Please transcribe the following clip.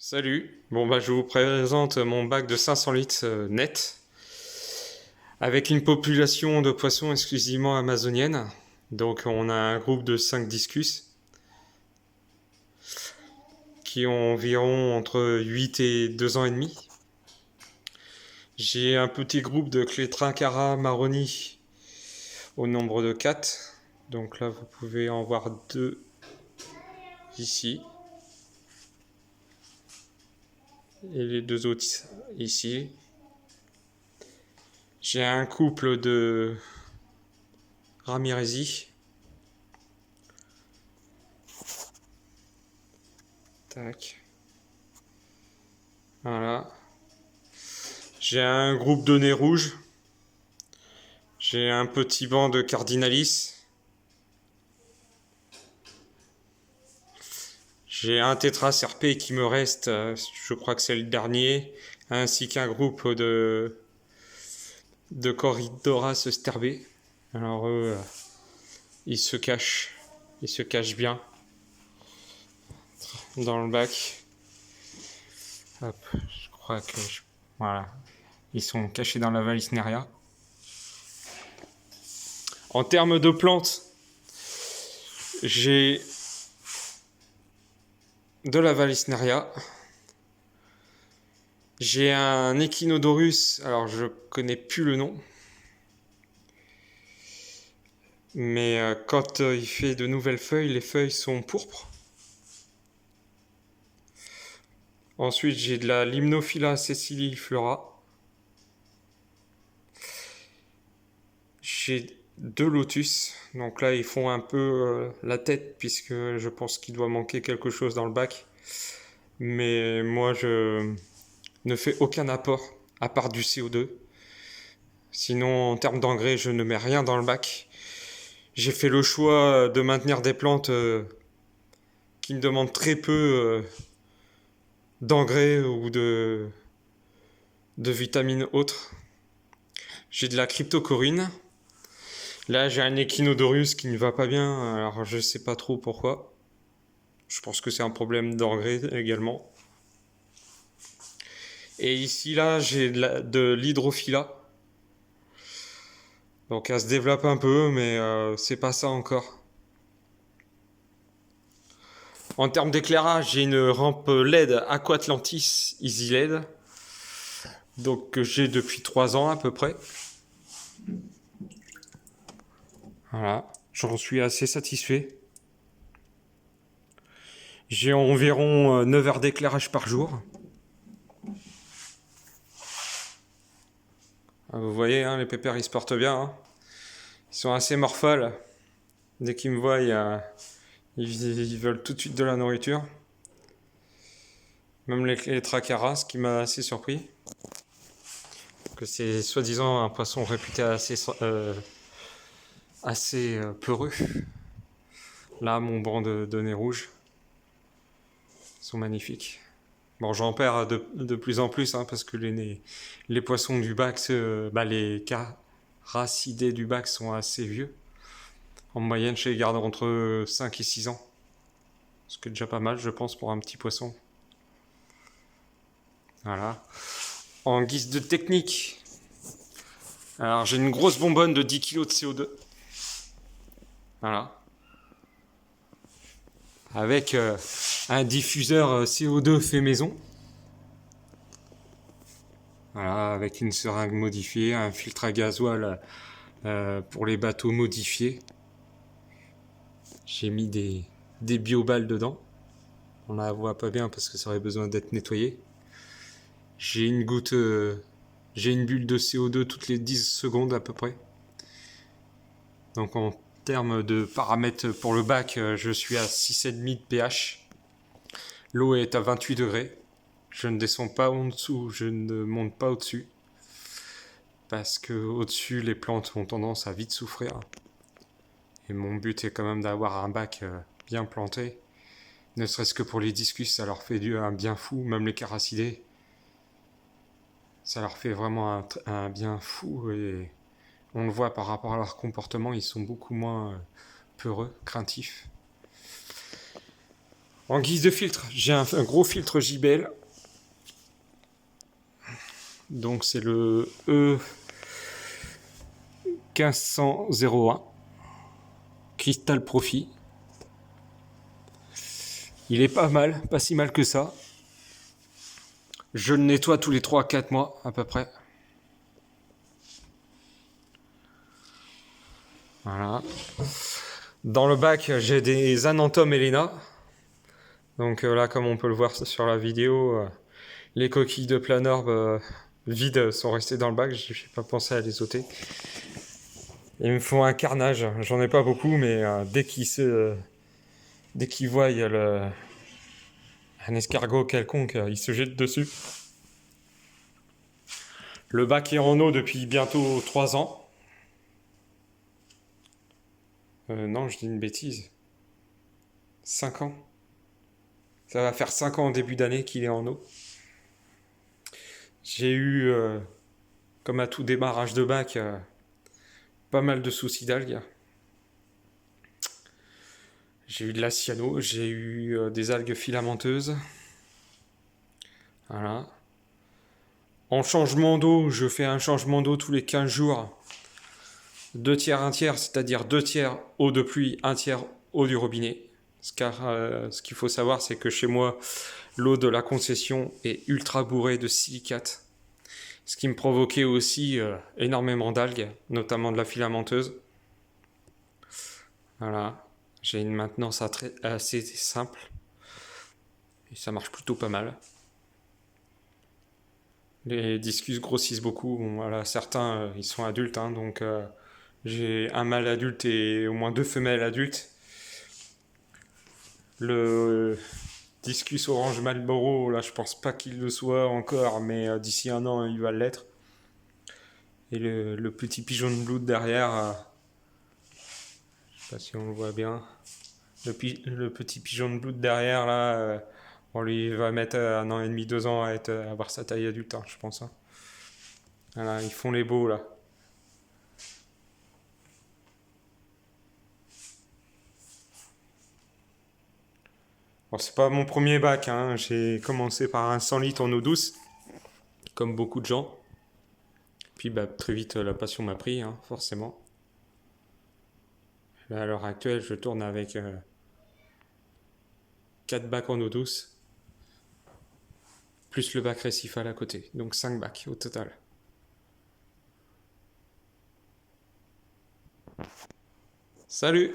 Salut, bon bah je vous présente mon bac de 500 litres net, avec une population de poissons exclusivement amazonienne. Donc on a un groupe de 5 discus qui ont environ entre 8 et 2 ans et demi. J'ai un petit groupe de Clétrincara marroni au nombre de 4. Donc là vous pouvez en voir 2 ici. Et les 2 autres ici. J'ai un couple de Ramirezi. Tac. Voilà. J'ai un groupe de nez rouge. J'ai un petit banc de Cardinalis. J'ai un tétracerpé qui me reste, je crois que c'est le dernier, ainsi qu'un groupe de Corridoras sterbé. Alors eux, ils se cachent bien dans le bac. Hop, je crois que voilà, ils sont cachés dans la Vallisneria. En termes de plantes, j'ai de la Vallisneria. J'ai un Echinodorus, alors je connais plus le nom. Mais quand il fait de nouvelles feuilles, les feuilles sont pourpres. Ensuite, j'ai de la Limnophila sessiliflora. J'ai 2 lotus. Donc là, ils font un peu la tête, puisque je pense qu'il doit manquer quelque chose dans le bac. Mais moi, je ne fais aucun apport, à part du CO2. Sinon, en termes d'engrais, je ne mets rien dans le bac. J'ai fait le choix de maintenir des plantes qui ne demandent très peu d'engrais ou de vitamines autres. J'ai de la cryptocorine. Là, j'ai un Echinodorus qui ne va pas bien, alors je sais pas trop pourquoi. Je pense que c'est un problème d'engrais également. Et ici, là, j'ai de l'hydrophila. Donc elle se développe un peu, mais c'est pas ça encore. En termes d'éclairage, j'ai une rampe LED Aquatlantis Easy LED. Donc que j'ai depuis 3 ans à peu près. Voilà, j'en suis assez satisfait. J'ai environ 9 heures d'éclairage par jour. Vous voyez, hein, les pépères ils se portent bien. Hein. Ils sont assez morphales. Dès qu'ils me voient, ils veulent tout de suite de la nourriture. Même les tracaras, ce qui m'a assez surpris. Que c'est soi-disant un poisson réputé assez peureux. Là, mon banc de nez rouge. Ils sont magnifiques. Bon, j'en perds de plus en plus, hein, parce que les poissons du bac, les caracidés du bac sont assez vieux. En moyenne, je les garde entre 5 et 6 ans. Ce qui est déjà pas mal, je pense, pour un petit poisson. Voilà. En guise de technique, alors j'ai une grosse bonbonne de 10 kg de CO2. Voilà. Avec un diffuseur CO2 fait maison. Voilà, avec une seringue modifiée, un filtre à gasoil pour les bateaux modifiés. J'ai mis des bioballes dedans. On la voit pas bien parce que ça aurait besoin d'être nettoyé. J'ai une j'ai une bulle de CO2 toutes les 10 secondes à peu près. Donc en termes de paramètres pour le bac, je suis à 6,5 de pH. L'eau est à 28 degrés. Je ne descends pas en dessous, je ne monte pas au-dessus. Parce que au-dessus, les plantes ont tendance à vite souffrir. Et mon but est quand même d'avoir un bac bien planté. Ne serait-ce que pour les discus, ça leur fait un bien fou. Même les caracidés, ça leur fait vraiment un bien fou. Et on le voit par rapport à leur comportement, ils sont beaucoup moins peureux, craintifs. En guise de filtre, j'ai un gros filtre JBL. Donc c'est le E1501 Crystal Profit. Il est pas mal, pas si mal que ça. Je le nettoie tous les 3-4 mois à peu près. Voilà. Dans le bac, j'ai des Anantom Elena. Donc là, comme on peut le voir sur la vidéo, les coquilles de Planorb vides sont restées dans le bac. J'ai pas pensé à les ôter. Ils me font un carnage. J'en ai pas beaucoup, mais dès qu'ils voient un escargot quelconque, ils se jettent dessus. Le bac est en eau depuis bientôt 3 ans. Non, je dis une bêtise. 5 ans. Ça va faire 5 ans en début d'année qu'il est en eau. J'ai eu, comme à tout démarrage de bac, pas mal de soucis d'algues. J'ai eu de la cyano, j'ai eu des algues filamenteuses. Voilà. En changement d'eau, je fais un changement d'eau tous les 15 jours. 2 tiers, 1 tiers, c'est-à-dire 2 tiers eau de pluie, 1 tiers eau du robinet. Car ce qu'il faut savoir, c'est que chez moi, l'eau de la concession est ultra bourrée de silicate. Ce qui me provoquait aussi énormément d'algues, notamment de la filamenteuse. Voilà. J'ai une maintenance assez simple. Et ça marche plutôt pas mal. Les discus grossissent beaucoup. Bon, voilà, certains, ils sont adultes, hein, donc j'ai un mâle adulte et au moins 2 femelles adultes. Le discus orange Marlboro, là, je pense pas qu'il le soit encore, mais d'ici 1 an, il va l'être. Et le petit pigeon de blood derrière, je sais pas si on le voit bien. Le petit pigeon de blood derrière, là, on lui va mettre 1 an et demi, 2 ans à avoir sa taille adulte, hein, je pense. Hein. Voilà, ils font les beaux, là. Bon, c'est pas mon premier bac, hein. J'ai commencé par un 100 litres en eau douce, comme beaucoup de gens. Puis bah, très vite, la passion m'a pris, hein, forcément. Là, à l'heure actuelle, je tourne avec 4 bacs en eau douce, plus le bac récifal à côté. Donc 5 bacs au total. Salut!